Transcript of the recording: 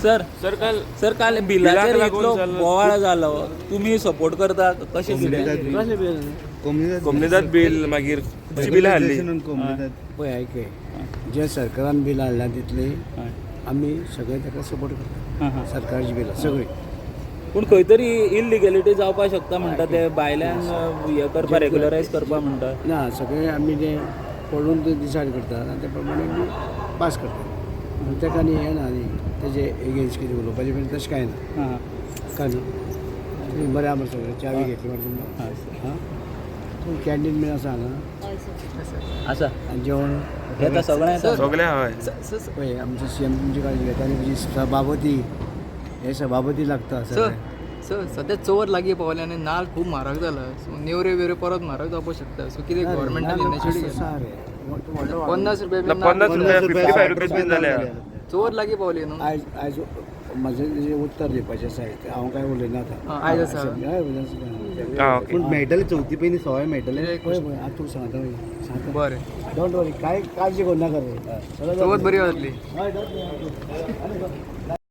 Sir sir काल बिलाचेर इतलो बोवाळ जालो, तुम्ही सपोर्ट करता कशें कितें? कोमनीदाद बील मागीर बिलां हाडली. पळय आयकय, जे सरकारान बील हाडल्या तितली आमी सगळे ताका सपोर्ट करता. सरकारची बिलां सगळी. पूण खंय तरी इलिगॅलिटी जावपाक शकता म्हणटा ते भायल्यान हे करपा रेग्युलरायज करपा म्हणटा. ना सगळे आमी जे पळोवन ते डिसायड करता आनी त्या प्रमाणे आमी पास करता. आनी ताका न्ही हें ना न्ही तेजे एगेन्स्ट कितें उलोवपाचें बीन तशें कांय ना. काय न्ही तुमी बरें आहा सगळें चावी घेतली मरे तुमी. हां तुमी कॅन्टीन बीन आसा हांगा आसा आनी जेवण येता सगळें येता. सगळे हय. पळय आमचो CM तुमची काळजी घेता आनी तुजी सभापती हे सभापती लागता सगळे. सर सध्या चोर लागीं पावले आनी नाल खूब म्हारग जाला. सो नेवऱ्यो वेऱ्यो परत म्हारग जावपाक शकता. सो कितें गव्हर्मेंटान इनिशिएटीव घेतला? 50 रुपया बीन 50 रुपया 55 रुपीज बीन जाल्या. चोर लागीं पावली न्हू. आयज आयज म्हजें जें उत्तर दिवपाचें आसा हांव काय उलयना आतां. आयज आसा. ओके. पूण मेळटलें चवथी पयलीं सवाय मेळटलें. पळय पळय आतां तूं सांगता सांगता. बरें. डोंट वरी कांय काळजी करनाका रे. चवथ बरी जातली. हय